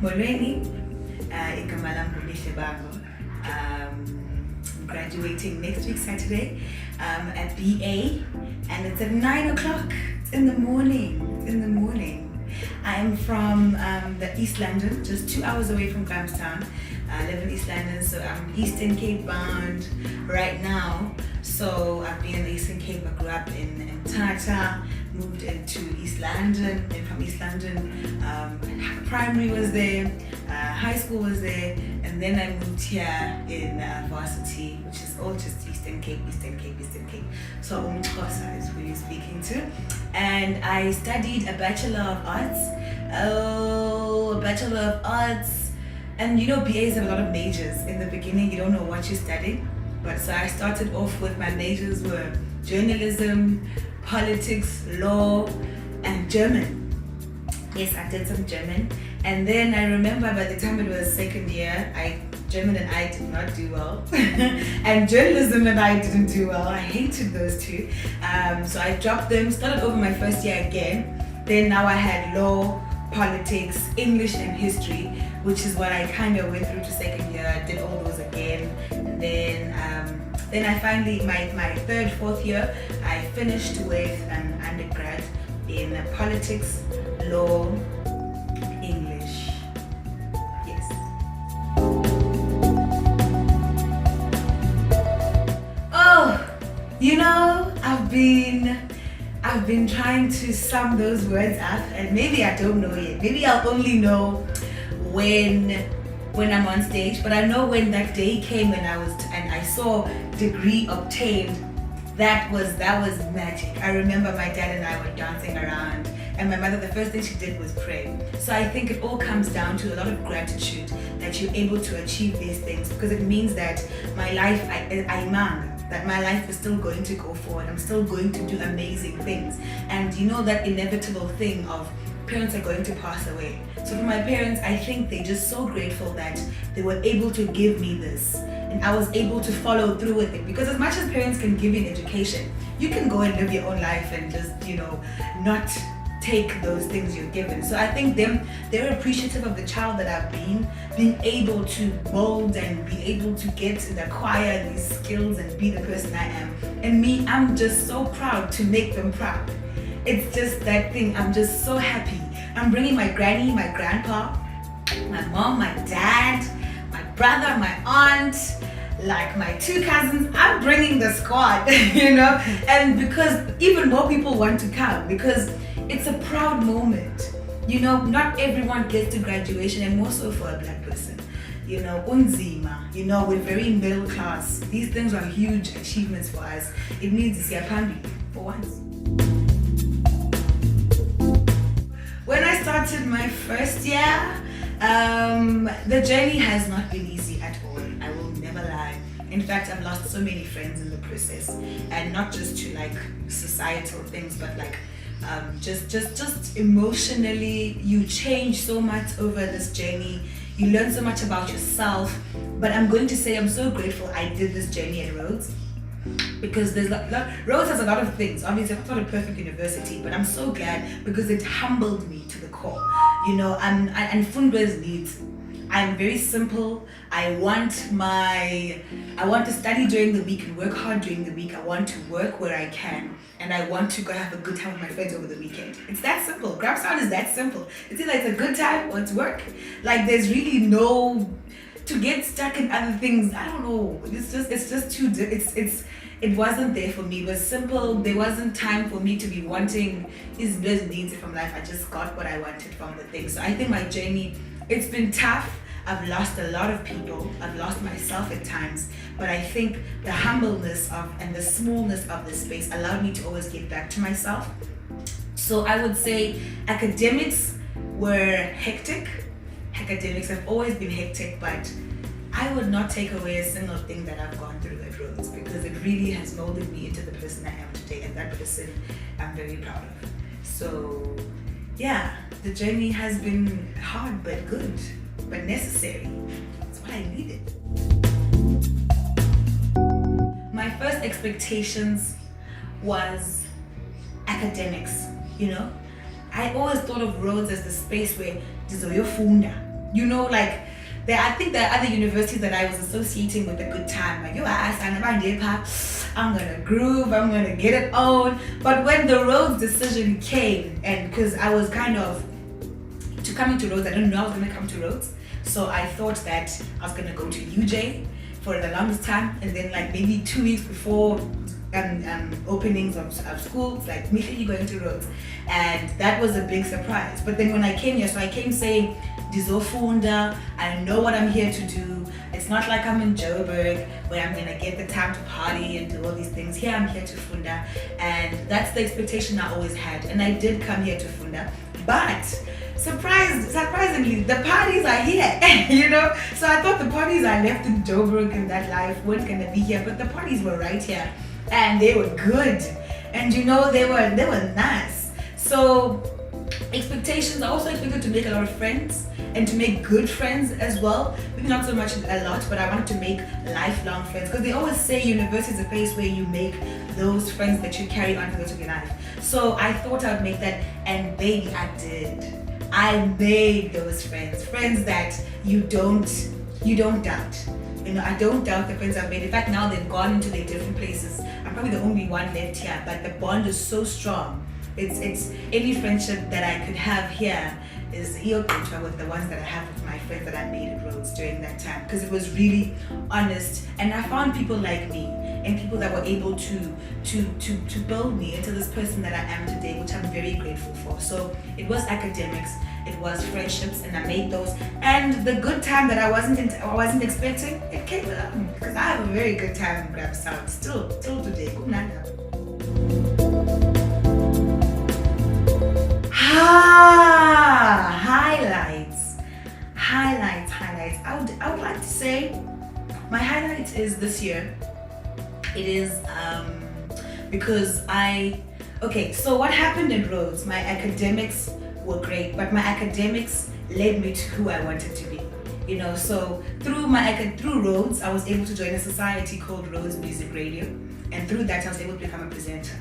Molweni, igama lam nguMihle. Graduating next week Saturday at BA, and it's at 9 o'clock in the morning. I am from the East London, just 2 hours away from Grahamstown. I live in East London, so I'm Eastern Cape bound right now. So I've been in the Eastern Cape. I grew up in Tata, moved into East London, and from East London, primary was there, high school was there, and then I moved here in varsity, which is all just Eastern Cape. So Umxhosa is who you're speaking to. And I studied a Bachelor of Arts. And you know, BAs have a lot of majors. In the beginning, you don't know what you're studying. But so I started off with my majors were journalism, politics, law, and German. Yes, I did some German. And then I remember by the time it was second year, German and I did not do well. And journalism and I didn't do well. I hated those two. So I dropped them, started over my first year again. Then now I had law, politics, English, and history, which is what I kind of went through to second year. I did all those again. And then I finally, my third, fourth year, I finished with an undergrad in politics, law, English. Yes. Oh, you know, I've been trying to sum those words up, and maybe I don't know yet. Maybe I'll only know when I'm on stage. But I know when that day came and I saw degree obtained, that was magic. I remember my dad and I were dancing around, and my mother, the first thing she did was pray. So I think it all comes down to a lot of gratitude that you're able to achieve these things, because it means that my life, that my life is still going to go forward. I'm still going to do amazing things. And you know that inevitable thing of parents are going to pass away. So for my parents, I think they're just so grateful that they were able to give me this. And I was able to follow through with it. Because as much as parents can give you an education, you can go and live your own life and just, not take those things you're given. So I think they're appreciative of the child that I've being able to mold and be able to get and acquire these skills and be the person I am. And me, I'm just so proud to make them proud. It's just that thing, I'm just so happy. I'm bringing my granny, my grandpa, my mom, my dad, my brother, my aunt, like my two cousins. I'm bringing the squad, and because even more people want to come, because it's a proud moment. Not everyone gets to graduation, and more so for a black person. Unzima, we're very middle class. These things are huge achievements for us. It means it's yapandi for once. When I started my first year, the journey has not been easy at all. I will never lie. In fact, I've lost so many friends in the process, and not just to like societal things, but like just emotionally. You change so much over this journey. You learn so much about yourself. But I'm going to say I'm so grateful I did this journey at Rhodes, because Rhodes has a lot of things. Obviously, it's not a perfect university, but I'm so glad because it humbled me to the core. And Fundwe's needs. I'm very simple. I want to study during the week and work hard during the week. I want to work where I can, and I want to go have a good time with my friends over the weekend. It's that simple. Grahamstown is that simple. It's either it's a good time or it's work. Like there's really no to get stuck in other things. I don't know. It's just too. It wasn't there for me. It was simple. There wasn't time for me to be wanting his needs from life. I just got what I wanted from the thing. So I think my journey, it's been tough. I've lost a lot of people. I've lost myself at times. But I think the humbleness and the smallness of this space allowed me to always get back to myself. So I would say academics were hectic. Academics have always been hectic, but I would not take away a single thing that I've gone through at Rhodes, because it really has molded me into the person I am today, and that person I'm very proud of. So yeah, the journey has been hard but good, but necessary. It's what I needed. My first expectations was academics, I always thought of Rhodes as the space where ndizoyofunda. like I think there are other universities that I was associating with a good time. Like, I'm gonna groove, I'm gonna get it on. But when the Rhodes decision came, and because I was kind of coming to Rhodes, I didn't know I was gonna come to Rhodes. So I thought that I was gonna go to UJ for the longest time, and then like maybe 2 weeks before openings of schools, like, Mihle, you're going to Rhodes. And that was a big surprise. But then when I came here, so I came saying, Dizofunda, I know what I'm here to do. It's not like I'm in Joburg where I'm gonna get the time to party and do all these things. Here I'm here to Funda, and that's the expectation I always had. And I did come here to Funda, but surprisingly, the parties are here, So I thought the parties I left in Joburg and that life weren't gonna be here, but the parties were right here, and they were good, and they were nice. So expectations, I also expected to make a lot of friends and to make good friends as well. Maybe not so much a lot, but I wanted to make lifelong friends, because they always say university is a place where you make those friends that you carry on to the rest of your life. So I thought I would make that, and baby, I did. I made those friends that you don't doubt. I don't doubt the friends I've made. In fact, now they've gone into their different places. I'm probably the only one left here, but the bond is so strong. It's any friendship that I could have here is equal with the ones that I have with my friends that I made at Rhodes during that time, because it was really honest, and I found people like me and people that were able to build me into this person that I am today, which I'm very grateful for. So it was academics, it was friendships, and I made those, and the good time that I wasn't expecting, it came along, because I have a very good time in Grahamstown still today. Highlights. I would like to say my highlight is this year. It is because so what happened in Rhodes, my academics were great, but my academics led me to who I wanted to be. So through Rhodes, I was able to join a society called Rhodes Music Radio, and through that I was able to become a presenter.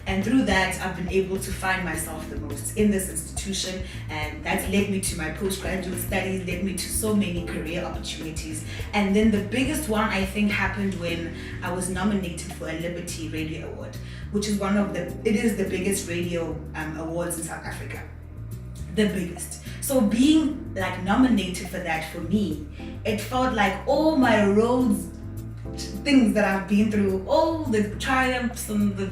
And through that, I've been able to find myself the most in this institution, and that's led me to my postgraduate studies, led me to so many career opportunities. And then the biggest one, I think, happened when I was nominated for a Liberty Radio Award, which is it is the biggest radio awards in South Africa. The biggest. So being nominated for that, for me, it felt like all my Rhodes things that I've been through, all the triumphs and the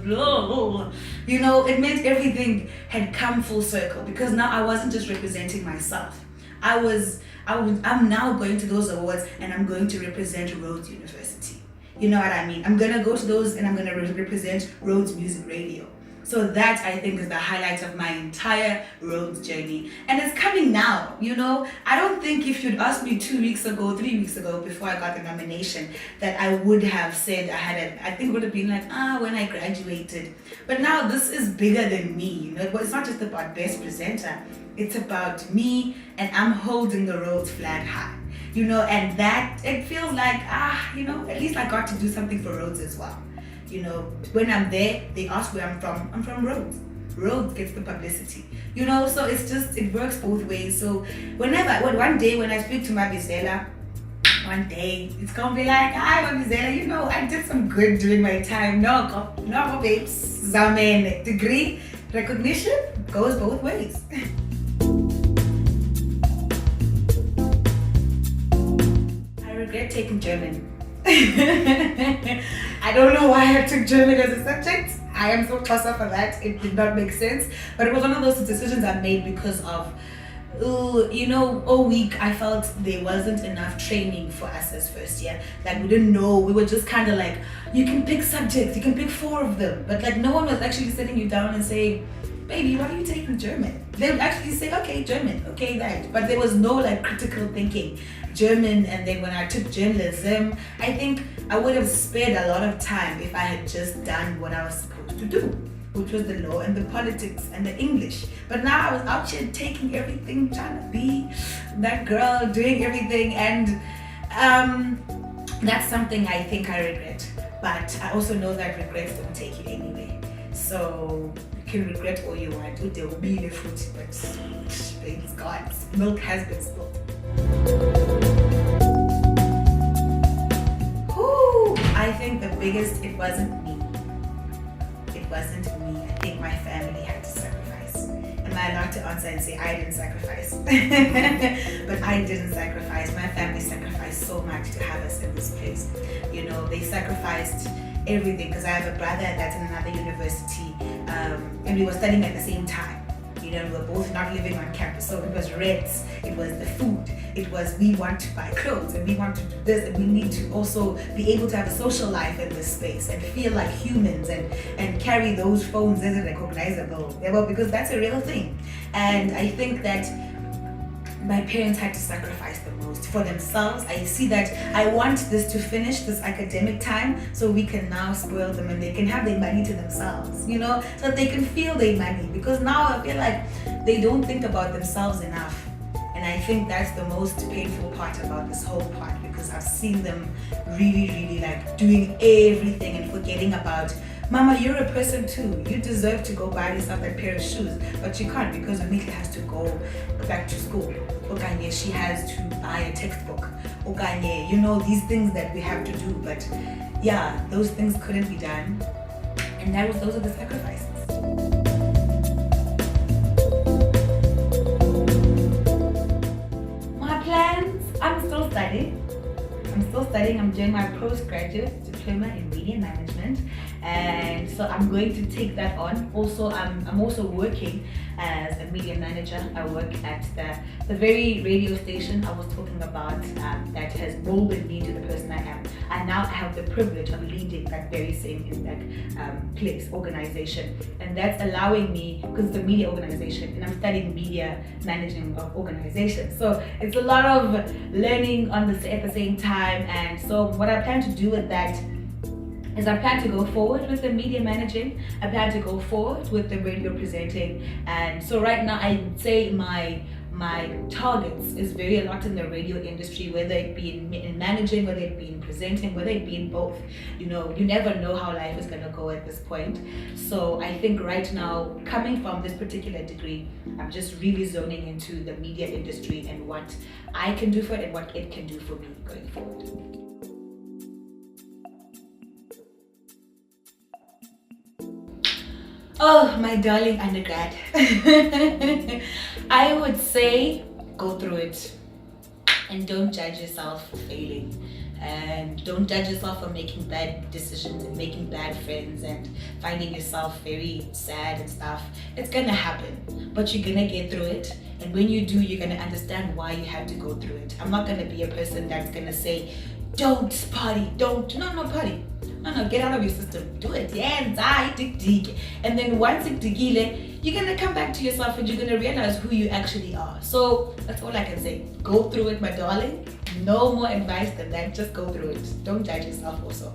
it meant everything had come full circle, because now I wasn't just representing myself. I'm now going to those awards, and I'm going to represent Rhodes University. You know what I mean? I'm gonna go to those, and I'm gonna represent Rhodes Music Radio. So that, I think, is the highlight of my entire Rhodes journey. And it's coming now, I don't think if you'd asked me 3 weeks ago, before I got the nomination, that I would have said I think it would have been like, when I graduated. But now this is bigger than me, It's not just about best presenter. It's about me, and I'm holding the Rhodes flag high, and that, it feels like, at least I got to do something for Rhodes as well. When I'm there, they ask where I'm from. I'm from Rhodes. Rhodes gets the publicity. So it's just, it works both ways. So one day when I speak to my Bizela, one day it's gonna be like, hi, Bizela, I did some good during my time. No, babes. Zamen, degree, recognition goes both ways. I regret taking German. I don't know why I took German as a subject. I am so tossed up for that. It did not make sense. But it was one of those decisions I made because of, all week I felt there wasn't enough training for us as first year. We didn't know. We were just kind of like, you can pick subjects, you can pick 4 of them. But no one was actually sitting you down and saying, baby, why are you taking German? They would actually say, okay, German, okay, that. But there was no critical thinking. German, and then when I took journalism, I think I would have spared a lot of time if I had just done what I was supposed to do, which was the law and the politics and the English. But now I was out here taking everything, trying to be that girl, doing everything, and that's something I think I regret. But I also know that regrets don't take you anywhere. So you can regret all you want. There will be the fruit, but baby's gone. Milk has been spilled. I think the biggest, it wasn't me. It wasn't me. I think my family had to sacrifice. Am I allowed to answer and say I didn't sacrifice? But I didn't sacrifice. My family sacrificed so much to have us in this place. You know, they sacrificed everything because I have a brother that's in another university, and we were studying at the same time. You know, we were both not living on campus, so it was rents, it was the food, it was we want to buy clothes and we want to do this, and we need to also be able to have a social life in this space and feel like humans and carry those phones as recognizable, because that's a real thing. And I think that my parents had to sacrifice the most for themselves. I see that I want this to finish this academic time so we can now spoil them and they can have their money to themselves, you know, so that they can feel their money, because now I feel like they don't think about themselves enough. And I think that's the most painful part about this whole part, because I've seen them really like doing everything and forgetting about, Mama, you're a person too. You deserve to go buy yourself that pair of shoes, but you can't because Mihle has to go back to school. Okanye, she has to buy a textbook. Okanye, you know, these things that we have to do. But yeah, those things couldn't be done. And those are the sacrifices. My plans, I'm still studying. I'm doing my postgraduate diploma in media management, and so I'm going to take that on. Also, I'm also working as a media manager. I work at the very radio station I was talking about that has molded me to the person I am. I now have the privilege of leading that very same organization, and that's allowing me, because it's a media organization and I'm studying media managing of organizations, so it's a lot of learning at the same time. And so what I plan to do with that is I plan to go forward with the media managing, I plan to go forward with the radio presenting. And so right now I'd say my targets is very a lot in the radio industry, whether it be in managing, whether it be in presenting, whether it be in both. You know, you never know how life is going to go at this point. So I think right now, coming from this particular degree, I'm just really zoning into the media industry and what I can do for it and what it can do for me going forward. Oh, my darling undergrad. I would say go through it and don't judge yourself for failing, and don't judge yourself for making bad decisions and making bad friends and finding yourself very sad and stuff. It's gonna happen, but you're gonna get through it, and when you do, you're gonna understand why you had to go through it. I'm not gonna be a person that's gonna say don't party, no party. No, get out of your system. Do it. Yeah, dig. And then once it digile, you're gonna come back to yourself and you're gonna realize who you actually are. So that's all I can say. Go through it, my darling. No more advice than that. Just go through it. Don't judge yourself also.